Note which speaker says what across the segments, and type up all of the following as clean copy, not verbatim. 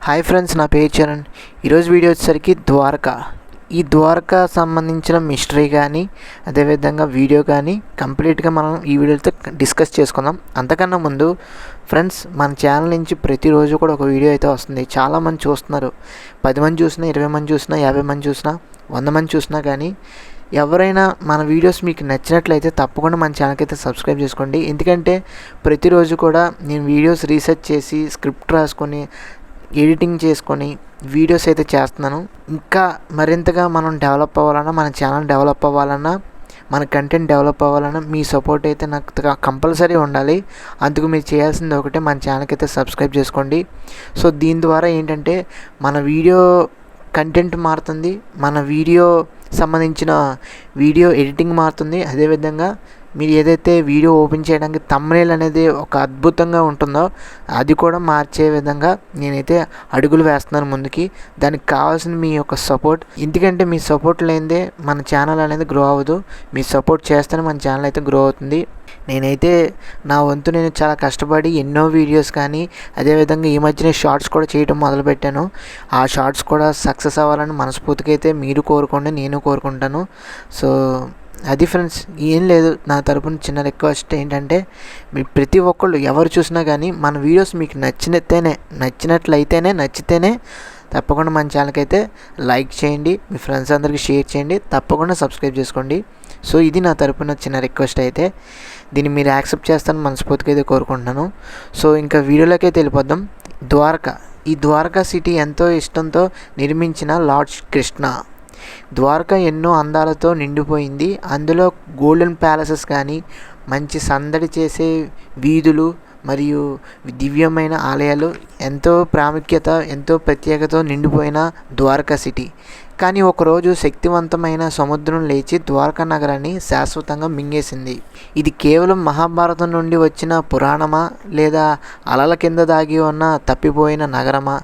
Speaker 1: Hi friends, నా పేరు చరణ్. ఈరోజు వీడియో వచ్చేసరికి ఈ ద్వారకా సంబంధించిన మిస్టరీ కానీ అదేవిధంగా వీడియో కానీ కంప్లీట్గా మనం ఈ వీడియోతో డిస్కస్ చేసుకుందాం. అంతకన్నా ముందు ఫ్రెండ్స్, మన ఛానల్ నుంచి ప్రతిరోజు కూడా ఒక వీడియో అయితే వస్తుంది. చాలామంది చూస్తున్నారు. 10 మంది చూసినా, 20 మంది చూసినా, 50 మంది చూసినా, 100 మంది చూసినా కానీ ఎవరైనా మన వీడియోస్ మీకు నచ్చినట్లయితే తప్పకుండా మన ఛానల్కి అయితే సబ్స్క్రైబ్ చేసుకోండి. ఎందుకంటే ప్రతిరోజు కూడా నేను వీడియోస్ రీసెర్చ్ చేసి స్క్రిప్ట్ రాసుకొని ఎడిటింగ్ చేసుకొని వీడియోస్ అయితే చేస్తున్నాను. ఇంకా మరింతగా మనం డెవలప్ అవ్వాలన్నా, మన ఛానల్ డెవలప్ అవ్వాలన్నా, మన కంటెంట్ డెవలప్ అవ్వాలన్నా మీ సపోర్ట్ అయితే నాకు కంపల్సరీ ఉండాలి. అందుకు మీరు చేయాల్సింది ఒకటే, మన ఛానల్కి అయితే సబ్స్క్రైబ్ చేసుకోండి. సో దీని ద్వారా ఏంటంటే మన వీడియో కంటెంట్ మారుతుంది, మన వీడియో సంబంధించిన వీడియో ఎడిటింగ్ మారుతుంది. అదేవిధంగా మీరు ఏదైతే వీడియో ఓపెన్ చేయడానికి థంబ్నెయిల్ అనేది ఒక అద్భుతంగా ఉంటుందో అది కూడా మార్చే విధంగా నేనైతే అడుగులు వేస్తున్నాను ముందుకి. దానికి కావాల్సిన మీ యొక్క సపోర్ట్. ఎందుకంటే మీ సపోర్ట్ లేనిదే మన ఛానల్ అనేది గ్రో అవ్వదు. మీ సపోర్ట్ చేస్తేనే మన ఛానల్ అయితే గ్రో అవుతుంది. నేనైతే నా వంతు నేను చాలా కష్టపడి ఎన్నో వీడియోస్ కానీ అదేవిధంగా ఈ మధ్యనే షార్ట్స్ కూడా చేయడం మొదలుపెట్టాను. ఆ షార్ట్స్ కూడా సక్సెస్ అవ్వాలని మనస్ఫూర్తిగా అయితే మీరు కోరుకోండి, నేను కోరుకుంటాను. సో అది ఫ్రెండ్స్, ఏం లేదు, నా తరపున చిన్న రిక్వెస్ట్ ఏంటంటే మీరు ప్రతి ఒక్కళ్ళు ఎవరు చూసినా కానీ మన వీడియోస్ మీకు నచ్చితేనే తప్పకుండా మన ఛానల్కి అయితే లైక్ చేయండి, మీ ఫ్రెండ్స్ అందరికీ షేర్ చేయండి, తప్పకుండా సబ్స్క్రైబ్ చేసుకోండి. సో ఇది నా తరపున చిన్న రిక్వెస్ట్ అయితే దీన్ని మీరు యాక్సెప్ట్ చేస్తారని మనస్ఫూర్తిగా అయితే కోరుకుంటున్నాను. సో ఇంకా వీడియోలోకి అయితే వెళ్ళిపోద్దాం. ఈ ద్వారకా సిటీ ఎంతో ఇష్టంతో నిర్మించిన లార్డ్ కృష్ణ. ద్వారకా ఎన్నో అందాలతో నిండిపోయింది. అందులో గోల్డెన్ ప్యాలెసెస్ కానీ, మంచి సందడి చేసే వీధులు మరియు దివ్యమైన ఆలయాలు, ఎంతో ప్రాముఖ్యత, ఎంతో ప్రత్యేకతతో నిండిపోయిన ద్వారకా సిటీ. కానీ ఒకరోజు శక్తివంతమైన సముద్రం లేచి ద్వారకా నగరాన్ని శాశ్వతంగా మింగేసింది. ఇది కేవలం మహాభారతం నుండి వచ్చిన పురాణమా, లేదా అలల కింద దాగి ఉన్న తప్పిపోయిన నగరమా?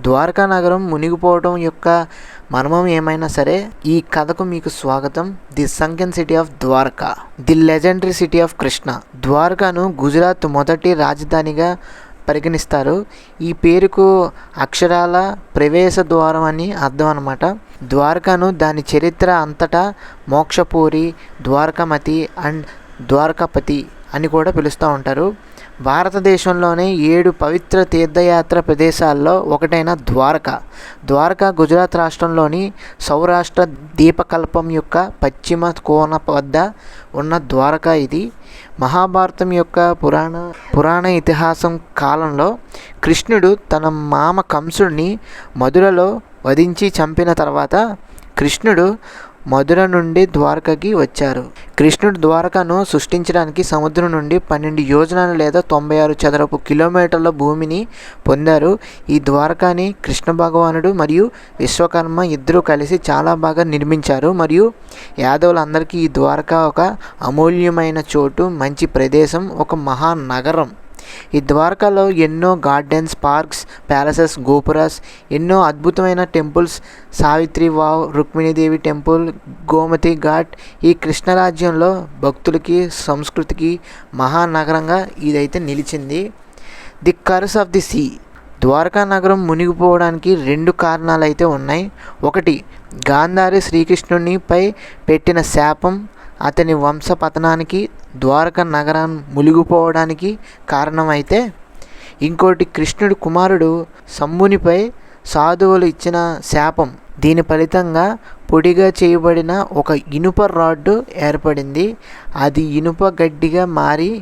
Speaker 1: ద్వారకా నగరం మునిగిపోవడం యొక్క మర్మం ఏమైనా సరే, ఈ కథకు మీకు స్వాగతం. The sunken city of Dwarka, the legendary city of Krishna. ద్వారకాను గుజరాత్ మొదటి రాజధానిగా పరిగణిస్తారు. ఈ పేరుకు అక్షరాల ప్రవేశ ద్వారం అని అర్థం అన్నమాట. ద్వారకాను దాని చరిత్ర అంతటా మోక్షపూరి, ద్వారకామతి అండ్ ద్వారకాపతి అని కూడా పిలుస్తూ ఉంటారు. భారతదేశంలోనే 7 పవిత్ర తీర్థయాత్ర ప్రదేశాల్లో ఒకటైన ద్వారకా గుజరాత్ రాష్ట్రంలోని సౌరాష్ట్ర ద్వీపకల్పం యొక్క పశ్చిమ కోన వద్ద ఉన్న ద్వారకా. ఇది మహాభారతం యొక్క పురాణ ఇతిహాసం కాలంలో కృష్ణుడు తన మామ కంసుడిని మధురలో వధించి చంపిన తర్వాత కృష్ణుడు మధుర నుండి ద్వారకకి వచ్చారు. కృష్ణుడు ద్వారకను సృష్టించడానికి సముద్రం నుండి 12 యోజనాలు లేదా 96 చదరపు కిలోమీటర్ల భూమిని పొందారు. ఈ ద్వారకాని కృష్ణ భగవానుడు మరియు విశ్వకర్మ ఇద్దరూ కలిసి చాలా బాగా నిర్మించారు. మరియు యాదవులందరికీ ఈ ద్వారక ఒక అమూల్యమైన చోటు, మంచి ప్రదేశం, ఒక మహానగరం. ఈ ద్వారకాలో ఎన్నో గార్డెన్స్, పార్క్స్, ప్యాలెసెస్, గోపురాస్, ఎన్నో అద్భుతమైన టెంపుల్స్, సావిత్రి వావ్, రుక్మిణీదేవి టెంపుల్, గోమతి ఘాట్. ఈ కృష్ణరాజ్యంలో భక్తులకి, సంస్కృతికి మహానగరంగా ఇదైతే నిలిచింది. The curse of the sea. Dwaraka నగరం మునిగిపోవడానికి 2 కారణాలు అయితే ఉన్నాయి. ఒకటి, గాంధారి శ్రీకృష్ణునిపై పెట్టిన శాపం అతని వంశపతనానికి, ద్వారకా నగరం మునిగిపోవడానికి కారణమైతే, ఇంకోటి కృష్ణుడి కుమారుడు శంభునిపై సాధువులు ఇచ్చిన శాపం. దీని ఫలితంగా పొడిగా చేయబడిన ఒక ఇనుప రాడ్డు ఏర్పడింది. అది ఇనుప గడ్డిగా మారి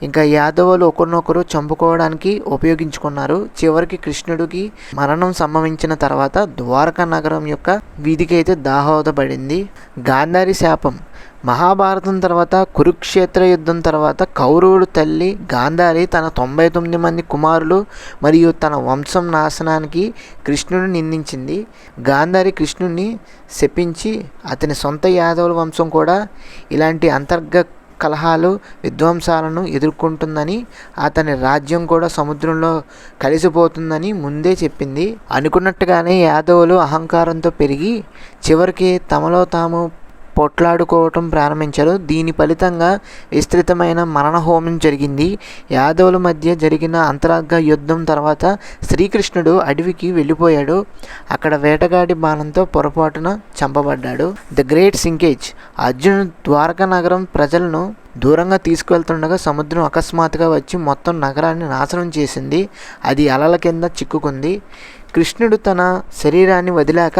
Speaker 1: ఇంకా యాదవులు ఒకరినొకరు చంపుకోవడానికి ఉపయోగించుకున్నారు. చివరికి కృష్ణుడికి మరణం సంభవించిన తర్వాత ద్వారకా నగరం యొక్క వీధికి అయితే దాహోదపడింది. గాంధారి శాపం. మహాభారతం తర్వాత, కురుక్షేత్ర యుద్ధం తర్వాత కౌరవుడు తల్లి గాంధారి తన 99 మంది కుమారులు మరియు తన వంశం నాశనానికి కృష్ణుని నిందించింది. గాంధారి కృష్ణుని శపించి అతని సొంత యాదవుల వంశం కూడా ఇలాంటి అంతర్గత కలహాలు, విధ్వంసాలను ఎదుర్కొంటుందని, అతని రాజ్యం కూడా సముద్రంలో కలిసిపోతుందని ముందే చెప్పింది. అనుకున్నట్టుగానే యాదవులు అహంకారంతో పెరిగి చివరికి తమలో తాము పొట్లాడుకోవటం ప్రారంభించారు. దీని ఫలితంగా విస్తృతమైన మరణహోమం జరిగింది. యాదవుల మధ్య జరిగిన అంతర్గత యుద్ధం తర్వాత శ్రీకృష్ణుడు అడవికి వెళ్ళిపోయాడు. అక్కడ వేటగాడి బాణంతో పొరపాటున చంపబడ్డాడు. The great sinkage. అర్జునుడు ద్వారకా నగరం ప్రజలను దూరంగా తీసుకువెళ్తుండగా సముద్రం అకస్మాత్తుగా వచ్చి మొత్తం నగరాన్ని నాశనం చేసింది. అది అలల కింద చిక్కుకుంది. కృష్ణుడు తన శరీరాన్ని వదిలాక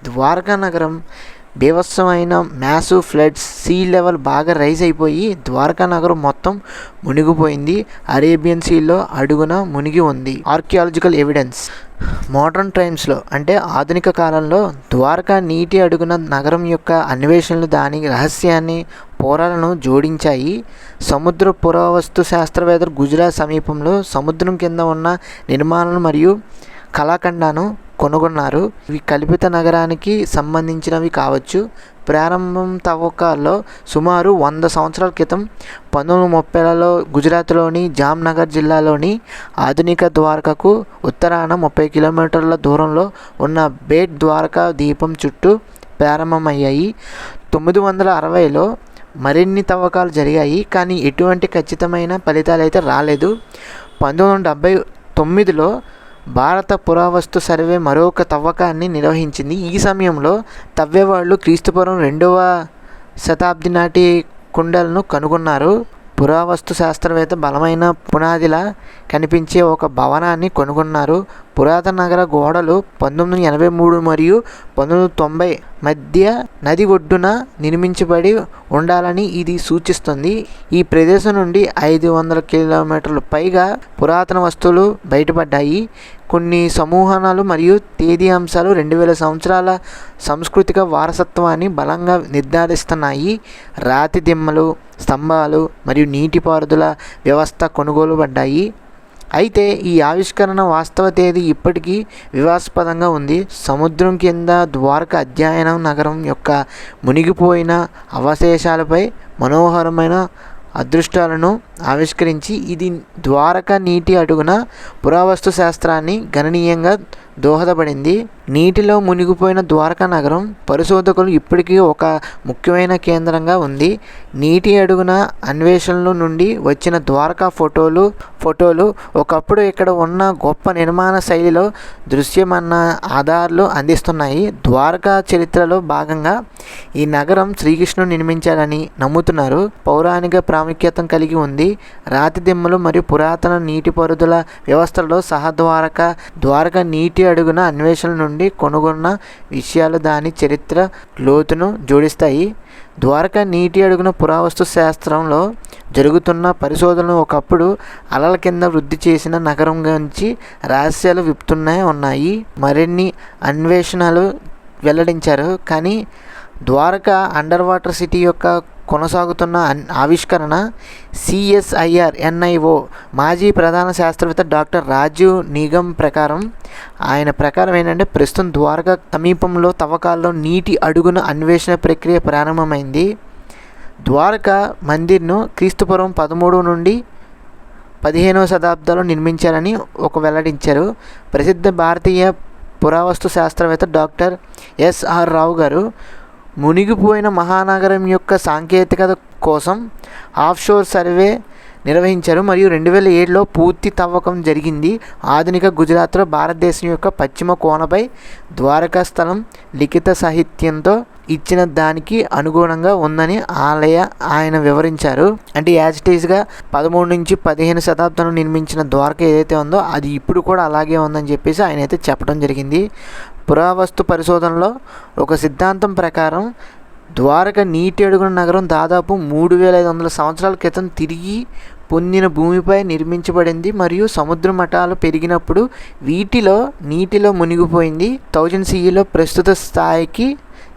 Speaker 1: ద్వారకా నగరం బీభత్సమైన మ్యాసివ్ ఫ్లడ్స్, సీ లెవెల్ బాగా రైజ్ అయిపోయి ద్వారకా నగరం మొత్తం మునిగిపోయింది. అరేబియన్ సీలో అడుగున మునిగి ఉంది. Archaeological evidence. మోడర్న్ టైమ్స్లో అంటే ఆధునిక కాలంలో ద్వారకా నీటి అడుగున నగరం యొక్క అన్వేషణలు దాని రహస్యాన్ని పోరాలను జోడించాయి. సముద్ర పురావస్తు శాస్త్రవేత్తలు గుజరాత్ సమీపంలో సముద్రం కింద ఉన్న నిర్మాణాలు మరియు కళాఖండాలను కనుగొన్నారు. ఇవి కల్పిత నగరానికి సంబంధించినవి కావచ్చు. ప్రారంభం తవ్వకాల్లో సుమారు 100 సంవత్సరాల క్రితం 1930లలో గుజరాత్లోని జామ్నగర్ జిల్లాలోని ఆధునిక ద్వారకకు ఉత్తరాన 30 కిలోమీటర్ల దూరంలో ఉన్న బేట్ ద్వారకా ద్వీపం చుట్టూ ప్రారంభమయ్యాయి. 960లో మరిన్ని తవ్వకాలు జరిగాయి, కానీ ఎటువంటి ఖచ్చితమైన ఫలితాలు అయితే రాలేదు. 1979లో భారత పురావస్తు సర్వే మరొక తవ్వకాన్ని నిర్వహించింది. ఈ సమయంలో తవ్వేవాళ్ళు క్రీస్తుపూర్వం 2వ శతాబ్ది నాటి కుండలను కనుగొన్నారు. పురావస్తు శాస్త్రవేత్త బలమైన పునాదిలా కనిపించే ఒక భవనాన్ని కనుగొన్నారు. పురాతన నగర గోడలు 1983 మరియు 1990 మధ్య నది ఒడ్డున నిర్మించబడి ఉండాలని ఇది సూచిస్తుంది. ఈ ప్రదేశం నుండి 500 కిలోమీటర్ల పైగా పురాతన వస్తువులు బయటపడ్డాయి. కొన్ని సమూహాలు మరియు తేదీ అంశాలు 2000 సంవత్సరాల సాంస్కృతిక వారసత్వాన్ని బలంగా నిర్ధారిస్తున్నాయి. రాతి దిమ్మలు, స్తంభాలు మరియు నీటిపారుదల వ్యవస్థ కొనుగోలుబడ్డాయి. అయితే ఈ ఆవిష్కరణ వాస్తవ తేదీ ఇప్పటికీ వివాదాస్పదంగా ఉంది. సముద్రం కింద ద్వారకా అధ్యయనం నగరం యొక్క మునిగిపోయిన అవశేషాలపై మనోహరమైన అదృష్టాలను ఆవిష్కరించి ఇది ద్వారకా నీటి అడుగున పురావస్తు శాస్త్రాన్ని గణనీయంగా దోహదపడింది. నీటిలో మునిగిపోయిన ద్వారకా నగరం పరిశోధకులు ఇప్పటికీ ఒక ముఖ్యమైన కేంద్రంగా ఉంది. నీటి అడుగున అన్వేషణల నుండి వచ్చిన ద్వారకా ఫోటోలు ఒకప్పుడు ఇక్కడ ఉన్న గొప్ప నిర్మాణ శైలిలో దృశ్యమన్న ఆధారాలు అందిస్తున్నాయి. ద్వారకా చరిత్రలో భాగంగా ఈ నగరం శ్రీకృష్ణుడు నిర్మించాడని నమ్ముతున్నారు. పౌరాణిక ప్రాముఖ్యత కలిగి ఉంది. రాతి దిమ్మలు మరియు పురాతన నీటిపారుదల వ్యవస్థలలో ద్వారకా నీటి అడుగున అన్వేషణ నుండి కనుగొన్న విషయాలు దాని చరిత్ర లోతును జోడిస్తాయి. ద్వారకా నీటి అడుగున పురావస్తు శాస్త్రంలో జరుగుతున్న పరిశోధనలు ఒకప్పుడు అలల కింద వృద్ధి చేసిన నగరం గురించి రహస్యాలు విప్పుతూనే ఉన్నాయి. మరిన్ని అన్వేషణలు వెల్లడించారు. కానీ ద్వారకా అండర్ వాటర్ సిటీ యొక్క కొనసాగుతున్న ఆవిష్కరణ. CSIR-NIO మాజీ ప్రధాన శాస్త్రవేత్త డాక్టర్ రాజీవ్ నిగమ్ ఆయన ప్రకారం ఏంటంటే ప్రస్తుతం ద్వారకా సమీపంలో తవ్వకాల్లో నీటి అడుగున అన్వేషణ ప్రక్రియ ప్రారంభమైంది. ద్వారకా మందిర్ను క్రీస్తుపూర్వం 13 నుండి 15వ శతాబ్దాల్లో నిర్మించారని వెల్లడించారు. ప్రసిద్ధ భారతీయ పురావస్తు శాస్త్రవేత్త డాక్టర్ SR రావు గారు మునిగిపోయిన మహానగరం యొక్క సాంకేతికత కోసం ఆఫ్షోర్ సర్వే నిర్వహించారు మరియు 2007లో పూర్తి తవ్వకం జరిగింది. ఆధునిక గుజరాత్లో భారతదేశం యొక్క పశ్చిమ కోనపై ద్వారకా స్థలం లిఖిత సాహిత్యంతో ఇచ్చిన దానికి అనుగుణంగా ఉందని ఆయన వివరించారు. అంటే యాజ్ ఇట్ ఈస్గా 13 నుంచి 15 శతాబ్దంలో నిర్మించిన ద్వారక ఏదైతే ఉందో అది ఇప్పుడు కూడా అలాగే ఉందని చెప్పేసి ఆయన అయితే చెప్పడం జరిగింది. పురావస్తు పరిశోధనలో ఒక సిద్ధాంతం ప్రకారం ద్వారక నీటి అడుగున నగరం దాదాపు 3500 సంవత్సరాల క్రితం తిరిగి పొందిన భూమిపై నిర్మించబడింది మరియు సముద్ర మట్టాలు పెరిగినప్పుడు నీటిలో మునిగిపోయింది. 1000 CEలో ప్రస్తుత స్థాయికి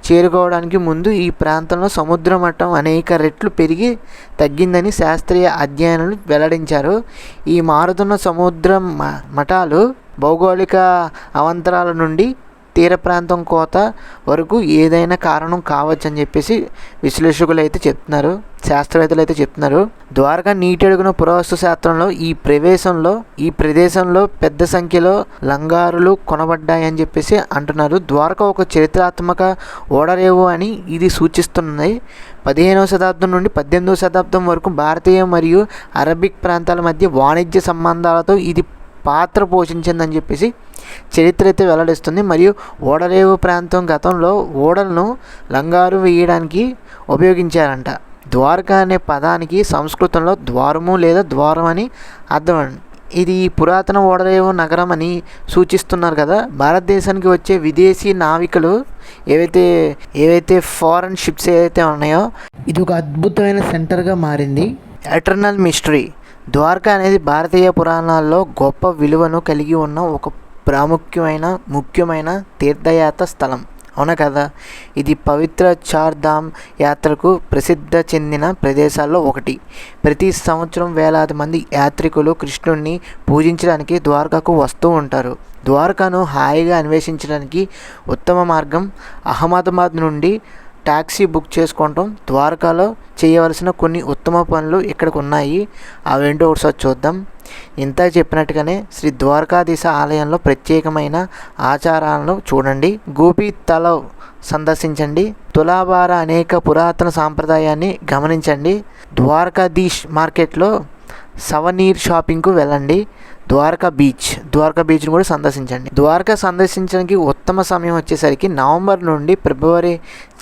Speaker 1: చేరుకోవడానికి ముందు ఈ ప్రాంతంలో సముద్ర మట్టం అనేక రెట్లు పెరిగి తగ్గిందని శాస్త్రీయ అధ్యయనాలు వెల్లడించారు. ఈ మారుతున్న సముద్ర మట్టాలు భౌగోళిక అవాంతరాల నుండి తీర ప్రాంతం కోత వరకు ఏదైనా కారణం కావచ్చు అని చెప్పేసి విశ్లేషకులు అయితే చెప్తున్నారు, శాస్త్రవేత్తలు అయితే చెప్తున్నారు. ద్వారకా నీటి అడుగున పురావస్తు శాస్త్రంలో ఈ ప్రదేశంలో పెద్ద సంఖ్యలో లంగారులు కొనబడ్డాయని చెప్పేసి అంటున్నారు. ద్వారకా ఒక చరిత్రాత్మక ఓడరేవు అని ఇది సూచిస్తున్నది. 15వ శతాబ్దం నుండి 18వ శతాబ్దం వరకు భారతీయ మరియు అరబిక్ ప్రాంతాల మధ్య వాణిజ్య సంబంధాలతో ఇది పాత్ర పోషించిందని చెప్పేసి చరిత్ర అయితే వెల్లడిస్తుంది. మరియు ఓడరేవు ప్రాంతం గతంలో ఓడలను లంగారు వేయడానికి ఉపయోగించారంట. ద్వారకా అనే పదానికి సంస్కృతంలో ద్వారము లేదా ద్వారం అని అర్థం. ఇది పురాతన ఓడరేవు నగరం అని సూచిస్తున్నారు కదా. భారతదేశానికి వచ్చే విదేశీ నావికులు ఏవైతే ఫారెన్ షిప్స్ ఏవైతే ఉన్నాయో ఇది ఒక అద్భుతమైన సెంటర్గా మారింది. Eternal mystery. ద్వారకా అనేది భారతీయ పురాణాల్లో గొప్ప విలువను కలిగి ఉన్న ఒక ముఖ్యమైన తీర్థయాత్ర స్థలం, అవునా కదా. ఇది పవిత్ర చార్ధామ్ యాత్రకు ప్రసిద్ధి చెందిన ప్రదేశాల్లో ఒకటి. ప్రతి సంవత్సరం వేలాది మంది యాత్రికులు కృష్ణుడిని పూజించడానికి ద్వారకాకు వస్తూ ఉంటారు. ద్వారకాను హాయిగా అన్వేషించడానికి ఉత్తమ మార్గం అహ్మదాబాద్ నుండి ట్యాక్సీ బుక్ చేసుకోవటం. ద్వారకాలో చేయవలసిన కొన్ని ఉత్తమ పనులు ఇక్కడికి ఉన్నాయి, అవేంటో ఒకసారి చూద్దాం. ఇంత చెప్పినట్టుగానే శ్రీ ద్వారకాధీశ ఆలయంలో ప్రత్యేకమైన ఆచారాలను చూడండి. గోపి తలవ్ సందర్శించండి. తులాభార అనేక పురాతన సాంప్రదాయాన్ని గమనించండి. ద్వారకాధీశ్ మార్కెట్లో సవనీర్ షాపింగ్కు వెళ్ళండి. ద్వారకా బీచ్ని కూడా సందర్శించండి. ద్వారకా సందర్శించడానికి ఉత్తమ సమయం వచ్చేసరికి నవంబర్ నుండి ఫిబ్రవరి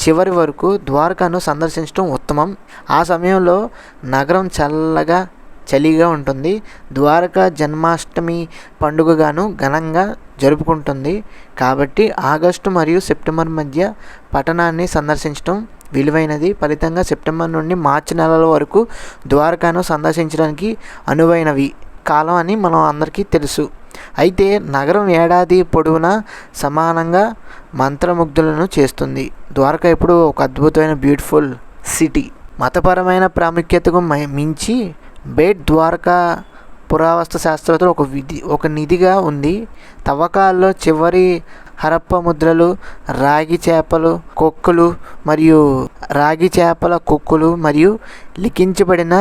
Speaker 1: చివరి వరకు ద్వారకాను సందర్శించడం ఉత్తమం. ఆ సమయంలో నగరం చలిగా ఉంటుంది. ద్వారకా జన్మాష్టమి పండుగగాను ఘనంగా జరుపుకుంటుంది. కాబట్టి ఆగస్టు మరియు సెప్టెంబర్ మధ్య పట్టణాన్ని సందర్శించడం విలువైనది. ఫలితంగా సెప్టెంబర్ నుండి మార్చి నెలల వరకు ద్వారకాను సందర్శించడానికి అనువైనవి కాలం అని మనం అందరికీ తెలుసు. అయితే నగరం ఏడాది పొడవునా సమానంగా మంత్రముగ్ధులను చేస్తుంది. ద్వారకా ఇప్పుడు ఒక అద్భుతమైన బ్యూటిఫుల్ సిటీ. మతపరమైన ప్రాముఖ్యతకు మించి బేట్ ద్వారకా పురావస్తు శాస్త్రవేత్తలు ఒక నిధిగా ఉంది. తవ్వకాల్లో చివరి హరప్ప ముద్రలు, రాగి చేపల కొక్కులు మరియు లిఖించబడిన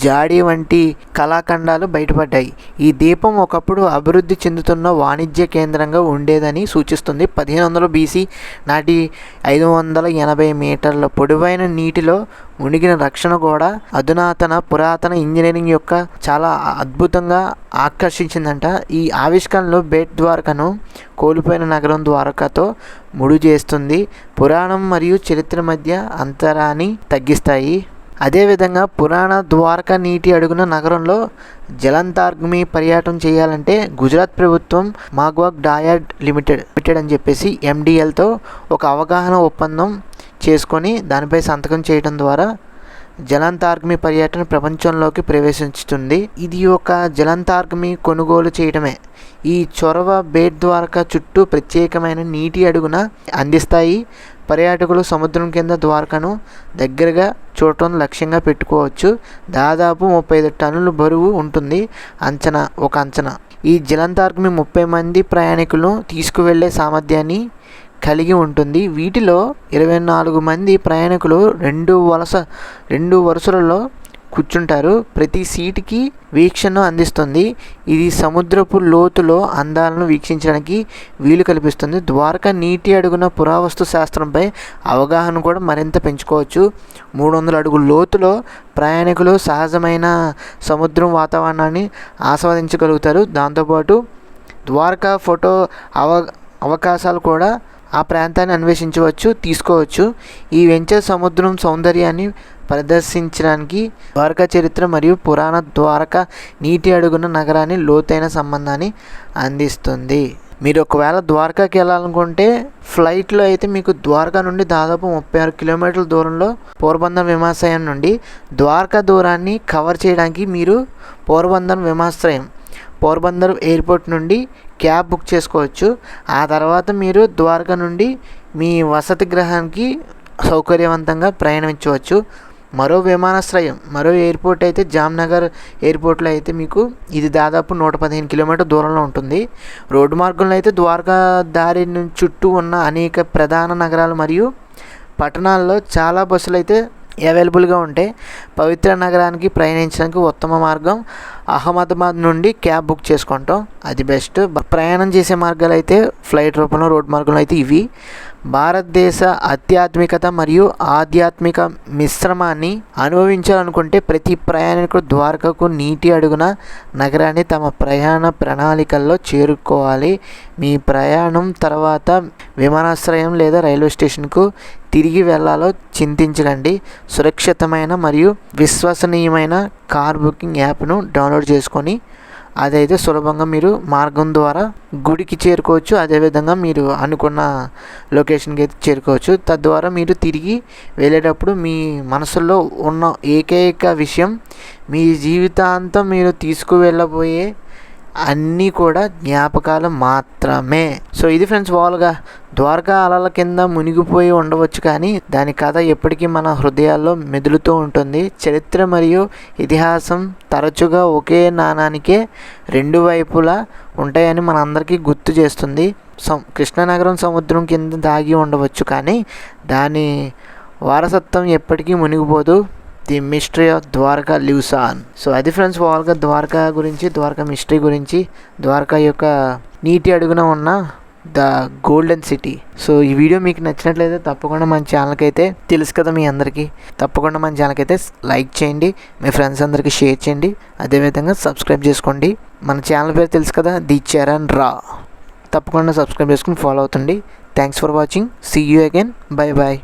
Speaker 1: జాడి వంటి కళాఖండాలు బయటపడ్డాయి. ఈ ద్వీపం ఒకప్పుడు అభివృద్ధి చెందుతున్న వాణిజ్య కేంద్రంగా ఉండేదని సూచిస్తుంది. 1500 BC నాటి 580 మీటర్ల పొడవైన నీటిలో మునిగిన రక్షణ గోడ అధునాతన పురాతన ఇంజనీరింగ్ యొక్క చాలా అద్భుతంగా ఆకర్షించిందంట. ఈ ఆవిష్కరణలు బేట్ ద్వారకను కోల్పోయిన నగరం ద్వారకతో ముడి చేస్తుంది. పురాణం మరియు చరిత్ర మధ్య అంతరాన్ని తగ్గిస్తాయి. అదేవిధంగా పురాణ ద్వారకా నీటి అడుగున నగరంలో జలంతార్గ్మి పర్యటన చేయాలంటే గుజరాత్ ప్రభుత్వం మాగ్వాగ్ డాయడ్ లిమిటెడ్ అని చెప్పేసి MDLతో ఒక అవగాహన ఒప్పందం చేసుకొని దానిపై సంతకం చేయడం ద్వారా జలంతార్గ్మి పర్యటన ప్రపంచంలోకి ప్రవేశించుతుంది. ఇది ఒక జలంతార్గ్మి కొనుగోలు చేయడమే. ఈ చొరవ బేట్ ద్వారకా చుట్టూ ప్రత్యేకమైన నీటి అడుగున అందిస్తాయి. పర్యాటకులు సముద్రం కింద ద్వారకను దగ్గరగా చూడటం లక్ష్యంగా పెట్టుకోవచ్చు. దాదాపు 35 టన్నుల బరువు ఉంటుంది అంచనా. ఈ జలంతార్గ్మి 30 మంది ప్రయాణికులను తీసుకువెళ్లే సామర్థ్యాన్ని కలిగి ఉంటుంది. వీటిలో 24 మంది ప్రయాణికులు రెండు వరుసలలో కూర్చుంటారు. ప్రతి సీటుకి వీక్షణను అందిస్తుంది. ఇది సముద్రపు లోతులో అందాలను వీక్షించడానికి వీలు కల్పిస్తుంది. ద్వారకా నీటి అడుగున పురావస్తు శాస్త్రంపై అవగాహన కూడా మరింత పెంచుకోవచ్చు. 300 అడుగుల లోతులో ప్రయాణికులు సహజమైన సముద్రం వాతావరణాన్ని ఆస్వాదించగలుగుతారు. దాంతోపాటు ద్వారకా ఫోటో అవకాశాలు కూడా ఆ ప్రాంతాన్ని తీసుకోవచ్చు. ఈ వెంచర్ సముద్రం సౌందర్యాన్ని ప్రదర్శించడానికి ద్వారకా చరిత్ర మరియు పురాణ ద్వారకా నీటి అడుగున నగరాన్ని లోతైన సంబంధాన్ని అందిస్తుంది. మీరు ఒకవేళ ద్వారకాకి వెళ్ళాలనుకుంటే ఫ్లైట్లో అయితే మీకు ద్వారకా నుండి దాదాపు 36 కిలోమీటర్ల దూరంలో పోర్బందర్ విమానాశ్రయం నుండి ద్వారకా దూరాన్ని కవర్ చేయడానికి మీరు పోర్బందర్ ఎయిర్పోర్ట్ నుండి క్యాబ్ బుక్ చేసుకోవచ్చు. ఆ తర్వాత మీరు ద్వారకా నుండి మీ వసతి గృహానికి సౌకర్యవంతంగా ప్రయాణించవచ్చు. మరో విమానాశ్రయం, మరో ఎయిర్పోర్ట్ అయితే జామ్నగర్ ఎయిర్పోర్ట్లో అయితే మీకు ఇది దాదాపు 115 కిలోమీటర్ దూరంలో ఉంటుంది. రోడ్డు మార్గంలో అయితే ద్వారకా దారి చుట్టూ ఉన్న అనేక ప్రధాన నగరాలు మరియు పట్టణాల్లో చాలా బస్సులు అయితే అవైలబుల్గా ఉంటాయి. పవిత్ర నగరానికి ప్రయాణించడానికి ఉత్తమ మార్గం అహ్మదాబాద్ నుండి క్యాబ్ బుక్ చేసుకుంటాం, అది బెస్ట్. ప్రయాణం చేసే మార్గాలు అయితే ఫ్లైట్ రూపంలో, రోడ్ మార్గంలో అయితే ఇవి. భారతదేశ ఆధ్యాత్మికత మరియు ఆధ్యాత్మిక మిశ్రమాన్ని అనుభవించాలనుకుంటే ప్రతి ప్రయాణికుడు ద్వారకకు నీటి అడుగున నగరాన్ని తమ ప్రయాణ ప్రణాళికల్లో చేరుకోవాలి. మీ ప్రయాణం తర్వాత విమానాశ్రయం లేదా రైల్వే స్టేషన్కు తిరిగి వెళ్ళాలో చింతించకండి. సురక్షితమైన మరియు విశ్వసనీయమైన కార్ బుకింగ్ యాప్ను డౌన్లోడ్ చేసుకొని అదైతే సులభంగా మీరు మార్గం ద్వారా గుడికి చేరుకోవచ్చు. అదేవిధంగా మీరు అనుకున్న లొకేషన్కి అయితే చేరుకోవచ్చు. తద్వారా మీరు తిరిగి వెళ్ళేటప్పుడు మీ మనసులో ఉన్న ఏకైక విషయం మీ జీవితాంతం మీరు తీసుకువెళ్ళబోయే అన్నీ కూడా జ్ఞాపకాలు మాత్రమే. సో ఇది ఫ్రెండ్స్, ఓవరాల్గా ద్వారకా అలల కింద మునిగిపోయి ఉండవచ్చు, కానీ దాని కథ ఎప్పటికీ మన హృదయాల్లో మెదులుతూ ఉంటుంది. చరిత్ర మరియు ఇతిహాసం తరచుగా ఒకే నాణానికే రెండు వైపులా ఉంటాయని మనందరికీ గుర్తు చేస్తుంది. కృష్ణానగరం సముద్రం కింద దాగి ఉండవచ్చు, కానీ దాని వారసత్వం ఎప్పటికీ మునిగిపోదు. The mystery of Dwarka lives on. So అది ఫ్రెండ్స్, ఓవరాల్గా ద్వారకా గురించి, ద్వారకా మిస్టరీ గురించి, ద్వారకా యొక్క నీటి అడుగున ఉన్న ద గోల్డెన్ సిటీ. సో ఈ వీడియో మీకు నచ్చినట్లయితే తప్పకుండా మన ఛానల్కి అయితే తెలుసు కదా మీ అందరికీ, తప్పకుండా మన ఛానల్కి అయితే లైక్ చేయండి, మీ ఫ్రెండ్స్ అందరికీ షేర్ చేయండి, అదేవిధంగా సబ్స్క్రైబ్ చేసుకోండి. మన ఛానల్ పేరు తెలుసు కదా, ది చరణ్ రా. తప్పకుండా సబ్స్క్రైబ్ చేసుకుని ఫాలో అవుతుంది. Thanks for watching. See you again. Bye bye.